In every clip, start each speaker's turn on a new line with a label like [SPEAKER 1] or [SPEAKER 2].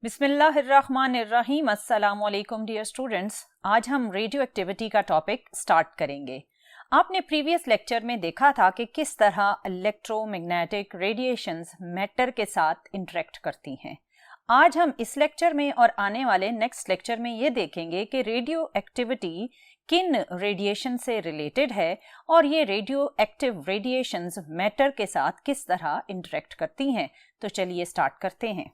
[SPEAKER 1] बिस्मिल्लाहिर्रहमानिर्रहीम। अस्सलाम वालेकुम डियर स्टूडेंट्स। आज हम रेडियो एक्टिविटी का टॉपिक स्टार्ट करेंगे। आपने प्रीवियस लेक्चर में देखा था कि किस तरह इलेक्ट्रोमैग्नेटिक रेडिएशंस मैटर के साथ इंटरेक्ट करती हैं। आज हम इस लेक्चर में और आने वाले नेक्स्ट लेक्चर में ये देखेंगे कि रेडियो एक्टिविटी किन रेडिएशन से रिलेटेड है और ये रेडियो एक्टिव रेडिएशंस मैटर के साथ किस तरह इंटरेक्ट करती हैं। तो चलिए स्टार्ट करते हैं।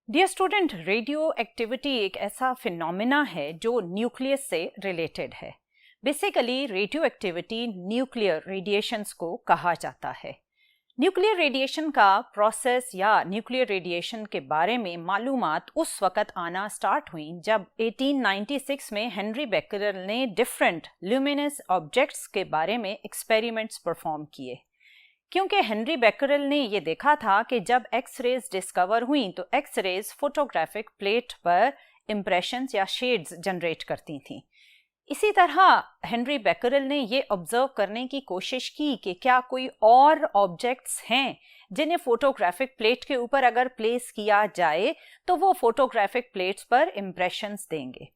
[SPEAKER 1] डियर स्टूडेंट, रेडियो एक्टिविटी एक ऐसा फिनोमेना है जो न्यूक्लियस से रिलेटेड है। Basically radio activity nuclear radiations को कहा जाता है। न्यूक्लियर रेडिएशन का प्रोसेस या न्यूक्लियर रेडिएशन के बारे में मालूमात उस वक़्त आना स्टार्ट हुई जब 1896 में हेनरी बेकरेल ने डिफरेंट ल्यूमिनस ऑब्जेक्ट्स के बारे में एक्सपेरिमेंट्स परफॉर्म किए। क्योंकि हेनरी बेकरेल ने ये देखा था कि जब एक्स रेज डिस्कवर हुई तो एक्स रेज फोटोग्राफिक प्लेट पर इम्प्रेशंस या शेड्स जनरेट करती थीं। इसी तरह हेनरी बेकरेल ने ये ऑब्जर्व करने की कोशिश की कि क्या कोई और ऑब्जेक्ट्स हैं जिन्हें फोटोग्राफिक प्लेट के ऊपर अगर प्लेस किया जाए तो वो फोटोग्राफिक प्लेट्स पर इम्प्रेशंस देंगे।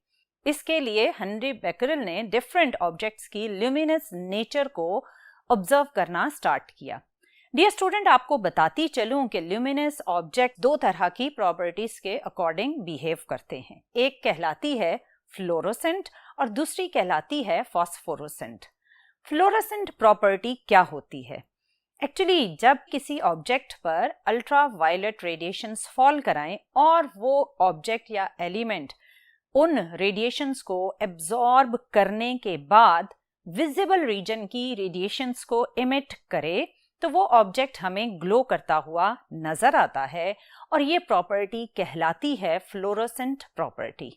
[SPEAKER 1] इसके लिए हेनरी बेकरेल ने डिफरेंट ऑब्जेक्ट्स की ल्यूमिनस नेचर को ऑब्जर्व करना स्टार्ट किया। डियर स्टूडेंट, आपको बताती चलूं कि ल्यूमिनस ऑब्जेक्ट दो तरह की प्रॉपर्टीज के अकॉर्डिंग बिहेव करते हैं। एक कहलाती है फ्लोरोसेंट और दूसरी कहलाती है फॉस्फोरोसेंट। फ्लोरोसेंट प्रॉपर्टी क्या होती है? एक्चुअली जब किसी ऑब्जेक्ट पर अल्ट्रा वायलेट रेडिएशंस फॉल कराएं और वो ऑब्जेक्ट या एलिमेंट उन रेडिएशंस को एब्जॉर्ब करने के बाद विजिबल रीजन की रेडिएशंस को इमिट करे तो वो ऑब्जेक्ट हमें ग्लो करता हुआ नजर आता है और ये प्रॉपर्टी कहलाती है फ्लोरोसेंट प्रॉपर्टी,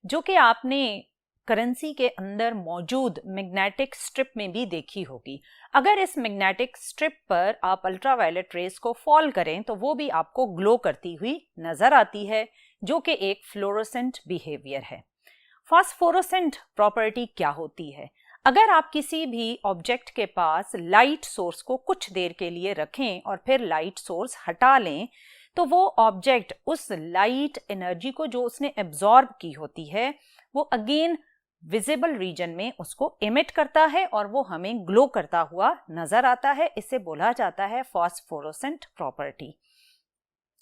[SPEAKER 1] जो कि आपने करेंसी के अंदर मौजूद मैग्नेटिक स्ट्रिप में भी देखी होगी। अगर इस मैग्नेटिक स्ट्रिप पर आप अल्ट्रावायलेट रेज को फॉल करें तो वो भी आपको ग्लो करती हुई नजर आती है, जो कि एक फ्लोरोसेंट बिहेवियर है। फॉस्फोरोसेंट प्रॉपर्टी क्या होती है? अगर आप किसी भी ऑब्जेक्ट के पास लाइट सोर्स को कुछ देर के लिए रखें और फिर लाइट सोर्स हटा लें तो वो ऑब्जेक्ट उस लाइट एनर्जी को जो उसने एब्जॉर्ब की होती है वो अगेन विजिबल रीजन में उसको एमिट करता है और वो हमें ग्लो करता हुआ नजर आता है। इसे बोला जाता है फॉस्फोरोसेंट प्रॉपर्टी,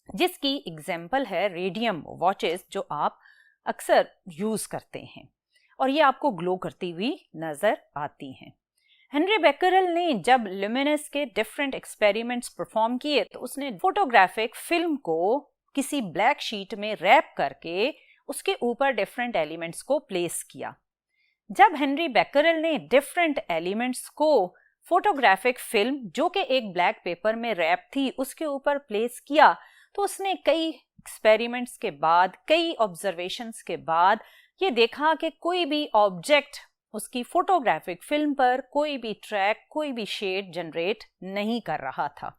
[SPEAKER 1] जिसकी एग्जाम्पल है रेडियम वॉचेस जो आप अक्सर यूज करते हैं और ये आपको ग्लो करती हुई नजर आती हैं। हेनरी बेकरेल ने जब ल्यूमिनस के डिफरेंट एक्सपेरिमेंट्स परफॉर्म किए तो उसने फोटोग्राफिक फिल्म को किसी ब्लैक शीट में रैप करके उसके ऊपर डिफरेंट एलिमेंट्स को प्लेस किया। जब हेनरी बेकरेल ने डिफरेंट एलिमेंट्स को फोटोग्राफिक फिल्म जो कि एक ब्लैक पेपर में रैप थी उसके ऊपर प्लेस किया तो उसने कई एक्सपेरिमेंट्स के बाद, कई ऑब्जर्वेशंस के बाद ये देखा कि कोई भी ऑब्जेक्ट उसकी फोटोग्राफिक फिल्म पर कोई भी ट्रैक, कोई भी शेड जनरेट नहीं कर रहा था।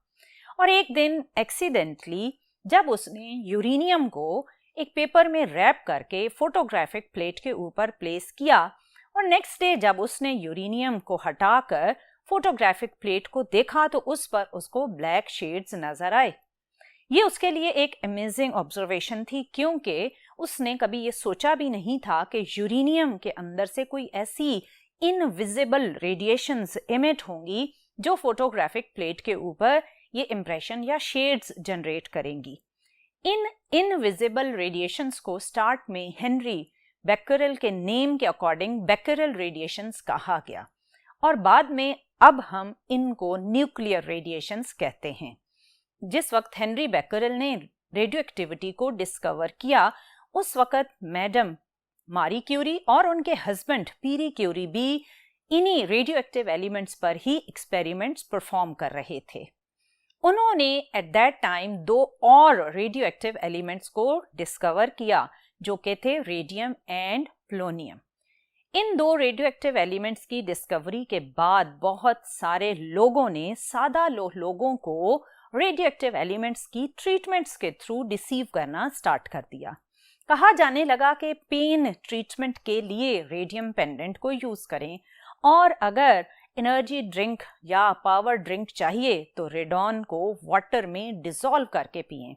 [SPEAKER 1] और एक दिन एक्सीडेंटली जब उसने यूरेनियम को एक पेपर में रैप करके फोटोग्राफिक प्लेट के ऊपर प्लेस किया और नेक्स्ट डे जब उसने यूरेनियम को हटाकर फोटोग्राफिक प्लेट को देखा तो उस पर उसको ब्लैक शेड्स नजर आए। ये उसके लिए एक अमेजिंग ऑब्जर्वेशन थी, क्योंकि उसने कभी ये सोचा भी नहीं था कि यूरेनियम के अंदर से कोई ऐसी इनविजिबल रेडिएशंस एमिट होंगी जो फोटोग्राफिक प्लेट के ऊपर ये इंप्रेशन या शेड्स जनरेट करेंगी। इन इनविजिबल रेडिएशंस को स्टार्ट में हेनरी बेकरेल के नेम के अकॉर्डिंग बेकरेल रेडिएशंस कहा गया और बाद में अब हम इनको न्यूक्लियर रेडिएशंस कहते हैं। जिस वक्त हेनरी बेकरेल ने रेडियो एक्टिविटी को डिस्कवर किया उस वक्त मैडम मारी क्यूरी और उनके हस्बैंड पीरी क्यूरी भी इन्हीं रेडियो एक्टिव एलिमेंट्स पर ही एक्सपेरिमेंट्स परफॉर्म कर रहे थे। उन्होंने एट दैट टाइम दो और रेडियो एक्टिव एलिमेंट्स को डिस्कवर किया जो कि थे रेडियम एंड प्लोनियम। इन दो रेडियो एक्टिव एलिमेंट्स की डिस्कवरी के बाद बहुत सारे लोगों ने सादा लोगों को रेडियो एक्टिव एलिमेंट्स की ट्रीटमेंट्स के थ्रू डिसीव करना स्टार्ट कर दिया। कहा जाने लगा कि पेन ट्रीटमेंट के लिए रेडियम पेंडेंट को यूज करें और अगर एनर्जी ड्रिंक या पावर ड्रिंक चाहिए तो रेडॉन को वाटर में डिसॉल्व करके पिएं।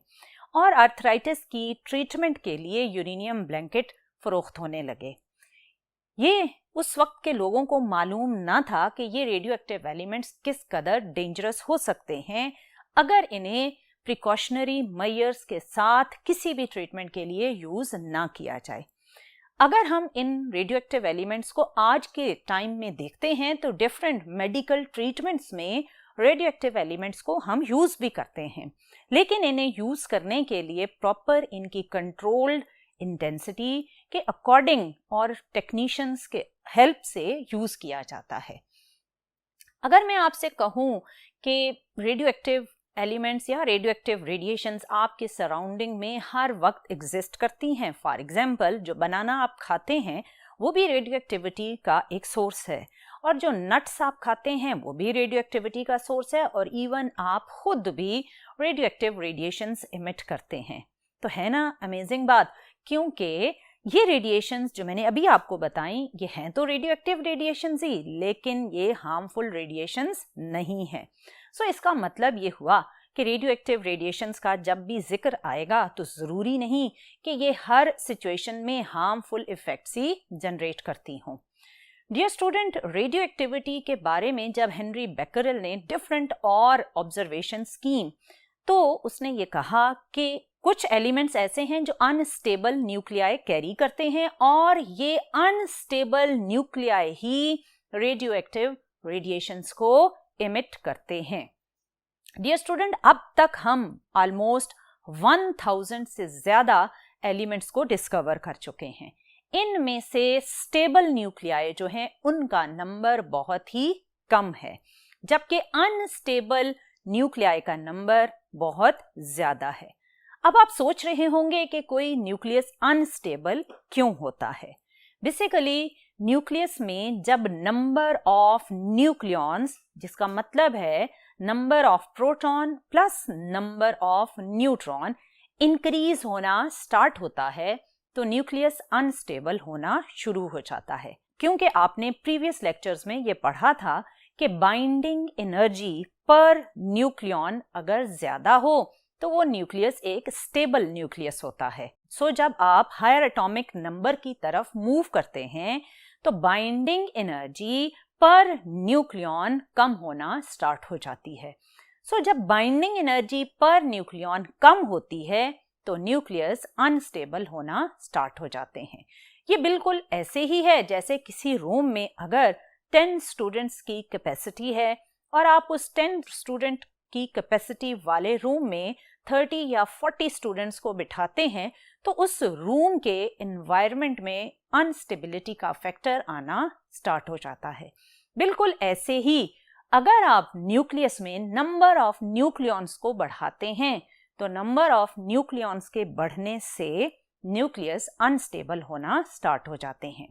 [SPEAKER 1] और आर्थराइटिस की ट्रीटमेंट के लिए यूरेनियम ब्लैंकेट फरोख्त होने लगे। ये उस वक्त के लोगों को मालूम ना था कि ये रेडियो एक्टिव एलिमेंट्स किस कदर डेंजरस हो सकते हैं अगर इन्हें प्रिकॉशनरी मेजर्स के साथ किसी भी ट्रीटमेंट के लिए यूज ना किया जाए। अगर हम इन रेडियो एक्टिव एलिमेंट्स को आज के टाइम में देखते हैं तो डिफरेंट मेडिकल ट्रीटमेंट्स में रेडियो एक्टिव एलिमेंट्स को हम यूज भी करते हैं, लेकिन इन्हें यूज करने के लिए प्रॉपर इनकी कंट्रोल्ड इंटेंसिटी के अकॉर्डिंग और टेक्नीशियंस के हेल्प से यूज किया जाता है। अगर मैं आपसे कहूं कि रेडियो एक्टिव एलिमेंट्स या रेडियो एक्टिव रेडिएशंस आपके सराउंडिंग में हर वक्त एग्जिस्ट करती हैं, फॉर एग्जांपल जो बनाना आप खाते हैं वो भी रेडियो एक्टिविटी का एक सोर्स है, और जो नट्स आप खाते हैं वो भी रेडियो एक्टिविटी का सोर्स है, और इवन आप खुद भी रेडियो एक्टिव रेडिएशंस इमिट करते हैं। तो है ना अमेजिंग बात, क्योंकि ये रेडिएशंस जो मैंने अभी आपको बताई ये हैं तो रेडियो एक्टिव रेडिएशंस ही, लेकिन ये हार्मफुल रेडिएशंस नहीं है। सो इसका मतलब ये हुआ कि रेडियो एक्टिव रेडिएशंस का जब भी जिक्र आएगा तो ज़रूरी नहीं कि ये हर सिचुएशन में हार्मफुल इफेक्ट्स ही जनरेट करती हों। डियर स्टूडेंट, रेडियो एक्टिविटी के बारे में जब हेनरी बेकरेल ने डिफरेंट और ऑब्जर्वेशंस की तो उसने ये कहा कि कुछ एलिमेंट्स ऐसे हैं जो अनस्टेबल न्यूक्लियाई कैरी करते हैं, और ये अनस्टेबल न्यूक्लियाई ही रेडियो एक्टिव रेडिएशंस को इमिट करते हैं। डियर स्टूडेंट, अब तक हम ऑलमोस्ट 1000 से ज्यादा एलिमेंट्स को डिस्कवर कर चुके हैं। इनमें से स्टेबल न्यूक्लियाई जो हैं उनका नंबर बहुत ही कम है, जबकि अनस्टेबल न्यूक्लियाई का नंबर बहुत ज्यादा है। अब आप सोच रहे होंगे कि कोई न्यूक्लियस अनस्टेबल क्यों होता है। बेसिकली न्यूक्लियस में जब नंबर ऑफ न्यूक्लियॉन्स, जिसका मतलब है number of proton plus number of neutron, increase होना स्टार्ट होता है तो न्यूक्लियस अनस्टेबल होना शुरू हो जाता है। क्योंकि आपने प्रीवियस लेक्चर्स में ये पढ़ा था कि बाइंडिंग एनर्जी पर न्यूक्लियॉन अगर ज्यादा हो तो वो न्यूक्लियस एक स्टेबल न्यूक्लियस होता है। सो जब आप हायर एटॉमिक नंबर की तरफ मूव करते हैं तो बाइंडिंग एनर्जी पर न्यूक्लियॉन कम होना स्टार्ट हो जाती है। सो जब बाइंडिंग एनर्जी पर न्यूक्लियॉन कम होती है तो न्यूक्लियस अनस्टेबल होना स्टार्ट हो जाते हैं। ये बिल्कुल ऐसे ही है जैसे किसी रूम में अगर 10 स्टूडेंट्स की कैपेसिटी है और आप उस 10 स्टूडेंट की कैपेसिटी वाले रूम में 30 या 40 स्टूडेंट्स को बिठाते हैं तो उस रूम के एनवायरनमेंट में अनस्टेबिलिटी का फैक्टर आना स्टार्ट हो जाता है। बिल्कुल ऐसे ही अगर आप न्यूक्लियस में नंबर ऑफ न्यूक्लियॉन्स को बढ़ाते हैं तो नंबर ऑफ न्यूक्लियॉन्स के बढ़ने से न्यूक्लियस अनस्टेबल होना स्टार्ट हो जाते हैं।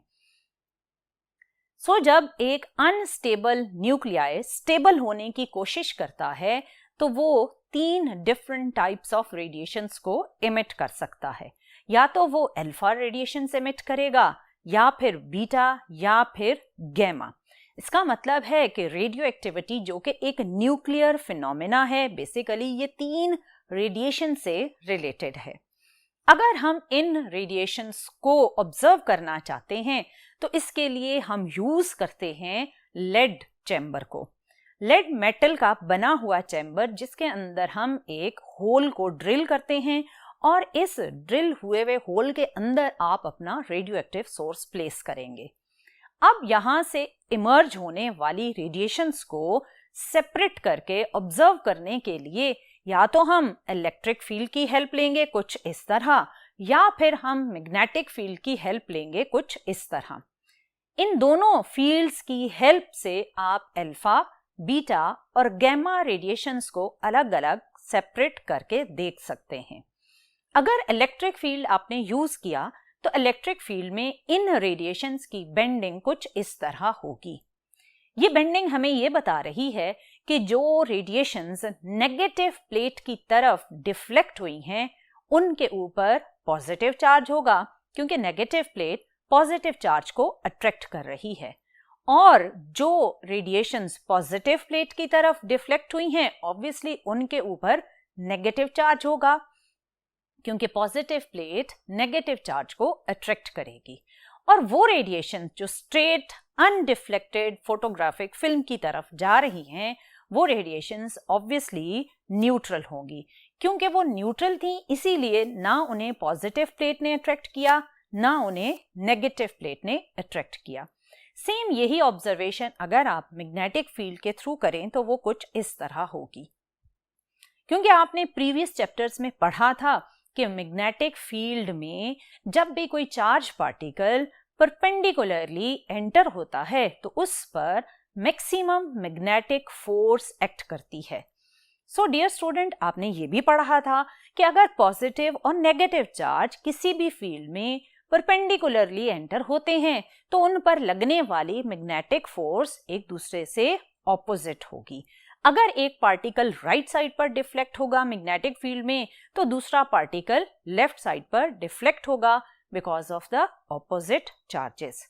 [SPEAKER 1] जब एक अनस्टेबल न्यूक्लियाई स्टेबल होने की कोशिश करता है तो वो 3 डिफरेंट टाइप्स ऑफ रेडिएशंस को इमिट कर सकता है। या तो वो अल्फा रेडिएशंस इमिट करेगा, या फिर बीटा, या फिर गैमा। इसका मतलब है कि रेडियो एक्टिविटी जो कि एक न्यूक्लियर फिनोमेना है, बेसिकली ये 3 रेडिएशन से रिलेटेड है। अगर हम इन रेडिएशंस को ऑब्जर्व करना चाहते हैं तो इसके लिए हम यूज करते हैं लेड चैम्बर को। लेड मेटल का बना हुआ चैम्बर जिसके अंदर हम एक होल को ड्रिल करते हैं और इस ड्रिल हुए हुए होल के अंदर आप अपना रेडियो एक्टिव सोर्स प्लेस करेंगे। अब यहां से इमर्ज होने वाली रेडिएशंस को सेपरेट करके ऑब्जर्व करने के लिए या तो हम इलेक्ट्रिक फील्ड की हेल्प लेंगे कुछ इस तरह, या फिर हम मैग्नेटिक फील्ड की हेल्प लेंगे कुछ इस तरह। इन दोनों फील्ड्स की हेल्प से आप अल्फा, बीटा और गैमा रेडिएशंस को अलग अलग सेपरेट करके देख सकते हैं। अगर इलेक्ट्रिक फील्ड आपने यूज किया तो इलेक्ट्रिक फील्ड में इन रेडिएशंस की बेंडिंग कुछ इस तरह होगी। ये बेंडिंग हमें ये बता रही है कि जो रेडिएशंस नेगेटिव प्लेट की तरफ डिफ्लेक्ट हुई हैं उनके ऊपर पॉजिटिव चार्ज होगा, क्योंकि नेगेटिव प्लेट पॉजिटिव चार्ज को अट्रैक्ट कर रही है। और जो रेडिएशंस पॉजिटिव प्लेट की तरफ डिफ्लेक्ट हुई हैं ऑब्वियसली उनके ऊपर नेगेटिव चार्ज होगा, क्योंकि पॉजिटिव प्लेट नेगेटिव चार्ज को अट्रैक्ट करेगी। और वो रेडिएशन जो स्ट्रेट अनडिफ्लेक्टेड फोटोग्राफिक फिल्म की तरफ जा रही हैं वो रेडिएशंस ऑब्वियसली न्यूट्रल होंगी। क्योंकि वो न्यूट्रल थी इसीलिए ना उन्हें पॉजिटिव प्लेट ने अट्रैक्ट किया ना उन्हें नेगेटिव प्लेट ने अट्रैक्ट किया। सेम यही ऑब्जर्वेशन अगर आप मैग्नेटिक फील्ड के थ्रू करें तो वो कुछ इस तरह होगी। क्योंकि आपने प्रीवियस चैप्टर्स में पढ़ा था कि मैग्नेटिक फील्ड में जब भी कोई चार्ज पार्टिकल परपेंडिकुलरली एंटर होता है तो उस पर मैक्सिमम मैग्नेटिक फोर्स एक्ट करती है। सो डियर स्टूडेंट, आपने ये भी पढ़ा था कि अगर पॉजिटिव और नेगेटिव चार्ज किसी भी फील्ड में परपेंडिकुलरली एंटर होते हैं तो उन पर लगने वाली मैग्नेटिक फोर्स एक दूसरे से ऑपोजिट होगी। अगर एक पार्टिकल राइट साइड पर डिफ्लेक्ट होगा मैग्नेटिक फील्ड में तो दूसरा पार्टिकल लेफ्ट साइड पर डिफ्लेक्ट होगा because of the opposite charges.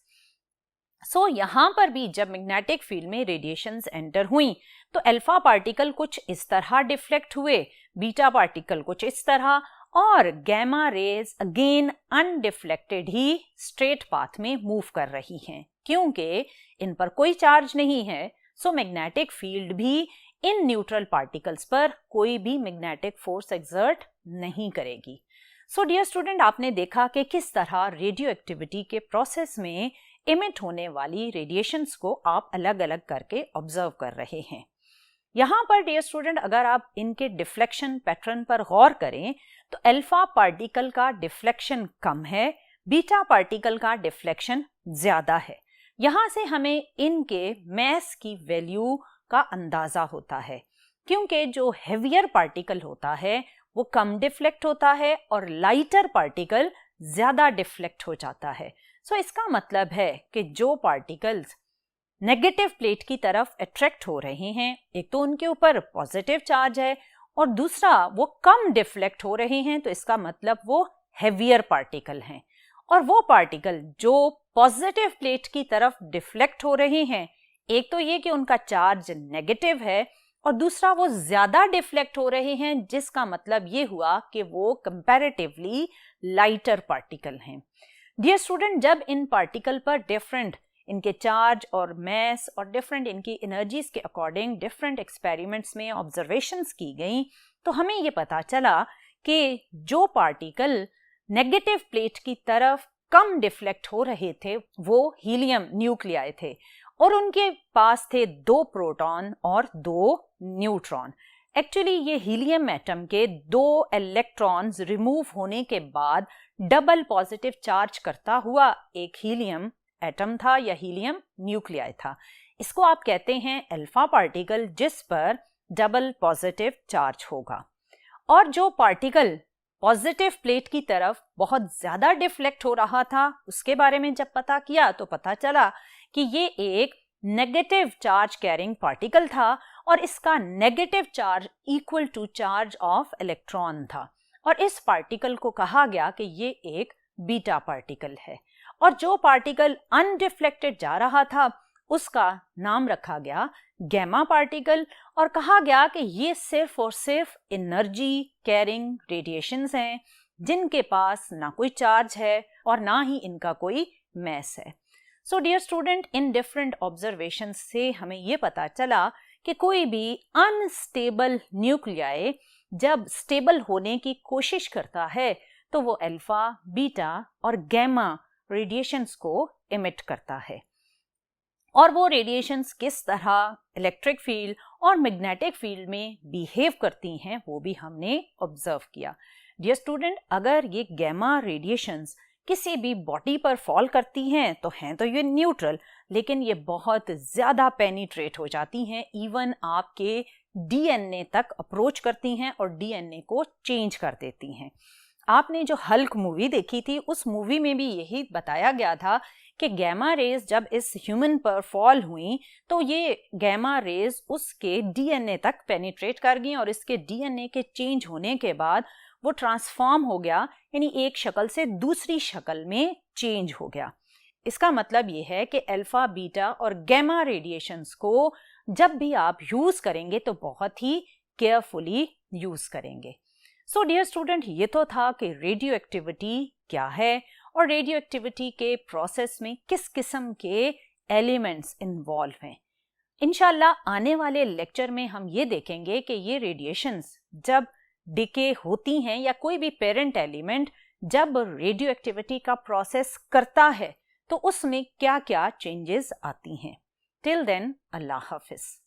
[SPEAKER 1] So यहां पर भी जब मैग्नेटिक फील्ड में रेडिएशंस एंटर हुई तो अल्फा पार्टिकल कुछ इस तरह डिफ्लेक्ट हुए, बीटा पार्टिकल कुछ इस तरह, और गैमा रेज अगेन अनडिफ्लेक्टेड ही स्ट्रेट पाथ में मूव कर रही हैं। क्योंकि इन पर कोई चार्ज नहीं है सो मैग्नेटिक फील्ड भी इन न्यूट्रल पार्टिकल्स पर कोई भी मैग्नेटिक फोर्स एक्सर्ट नहीं करेगी। सो डियर स्टूडेंट, आपने देखा कि किस तरह रेडियो एक्टिविटी के प्रोसेस में इमिट होने वाली रेडिएशंस को आप अलग अलग करके ऑब्जर्व कर रहे हैं। यहाँ पर डियर स्टूडेंट अगर आप इनके डिफ्लेक्शन पैटर्न पर गौर करें तो अल्फा पार्टिकल का डिफ्लेक्शन कम है, बीटा पार्टिकल का डिफ्लेक्शन ज्यादा है। यहाँ से हमें इनके मैस की वैल्यू का अंदाजा होता है, क्योंकि जो हेवियर पार्टिकल होता है वो कम डिफ्लेक्ट होता है और लाइटर पार्टिकल ज्यादा डिफ्लेक्ट हो जाता है। सो इसका मतलब है कि जो पार्टिकल्स नेगेटिव प्लेट की तरफ अट्रैक्ट हो रहे हैं एक तो उनके ऊपर पॉजिटिव चार्ज है और दूसरा वो कम डिफ्लेक्ट हो रहे हैं, तो इसका मतलब वो हेवियर पार्टिकल हैं। और वो पार्टिकल जो पॉजिटिव प्लेट की तरफ डिफ्लेक्ट हो रहे हैं एक तो ये कि उनका चार्ज नेगेटिव है और दूसरा वो ज्यादा डिफ्लेक्ट हो रहे हैं, जिसका मतलब ये हुआ कि वो कंपैरेटिवली लाइटर पार्टिकल हैं। डियर स्टूडेंट, जब इन पार्टिकल पर डिफरेंट इनके चार्ज और मैस और डिफरेंट इनकी एनर्जीज के अकॉर्डिंग डिफरेंट एक्सपेरिमेंट्स में ऑब्जर्वेशंस की गई तो हमें ये पता चला कि जो पार्टिकल नेगेटिव प्लेट की तरफ कम डिफ्लेक्ट हो रहे थे वो हीलियम न्यूक्लियाई थे और उनके पास थे 2 प्रोटॉन और 2 न्यूट्रॉन। एक्चुअली ये हीलियम एटम के 2 इलेक्ट्रॉन्स रिमूव होने के बाद डबल पॉजिटिव चार्ज करता हुआ एक हीलियम एटम था या हीलियम न्यूक्लियाई था। इसको आप कहते हैं अल्फा पार्टिकल, जिस पर डबल पॉजिटिव चार्ज होगा। और जो पार्टिकल पॉजिटिव प्लेट की तरफ बहुत ज्यादा डिफ्लेक्ट हो रहा था उसके बारे में जब पता किया तो पता चला कि ये एक नेगेटिव चार्ज कैरिंग पार्टिकल था और इसका negative charge equal to charge of electron था और इस पार्टिकल को कहा गया कि ये एक बीटा पार्टिकल है। और जो पार्टिकल अनडिफ्लेक्टेड जा रहा था उसका नाम रखा गया गैमा पार्टिकल और कहा गया कि ये सिर्फ और सिर्फ एनर्जी कैरिंग रेडिएशंस हैं जिनके पास ना कोई चार्ज है और ना ही इनका कोई मैस है। सो डियर स्टूडेंट, इन डिफरेंट ऑब्जर्वेशंस से हमें ये पता चला कि कोई भी अनस्टेबल न्यूक्लियाई जब स्टेबल होने की कोशिश करता है तो वो अल्फा, बीटा और गैमा रेडिएशंस को इमिट करता है। और वो रेडिएशंस किस तरह इलेक्ट्रिक फील्ड और मैग्नेटिक फील्ड में बिहेव करती हैं वो भी हमने ऑब्जर्व किया। डियर स्टूडेंट, अगर ये गैमा रेडिएशंस किसी भी बॉडी पर फॉल करती हैं तो ये न्यूट्रल, लेकिन ये बहुत ज्यादा पेनिट्रेट हो जाती हैं, इवन आपके डीएनए तक अप्रोच करती हैं और डीएनए को चेंज कर देती हैं। आपने जो हल्क मूवी देखी थी उस मूवी में भी यही बताया गया था कि गैमा रेज जब इस ह्यूमन पर फॉल हुई तो ये गैमा रेज उसके डीएनए तक पेनिट्रेट कर गई और इसके डीएनए के चेंज होने के बाद वो ट्रांसफॉर्म हो गया, यानी एक शक्ल से दूसरी शक्ल में चेंज हो गया। इसका मतलब ये है कि अल्फा, बीटा और गैमा रेडिएशंस को जब भी आप यूज करेंगे तो बहुत ही केयरफुली यूज करेंगे। सो डियर स्टूडेंट, ये तो था कि रेडियो एक्टिविटी क्या है और रेडियो एक्टिविटी के प्रोसेस में किस किस्म के एलिमेंट्स इन्वॉल्व हैं। इंशाल्लाह आने वाले लेक्चर में हम ये देखेंगे कि ये रेडिएशंस जब डिके होती हैं या कोई भी पेरेंट एलिमेंट जब रेडियो एक्टिविटी का प्रोसेस करता है तो उसमें क्या क्या चेंजेस आती हैं। टिल देन, अल्लाह हाफिज।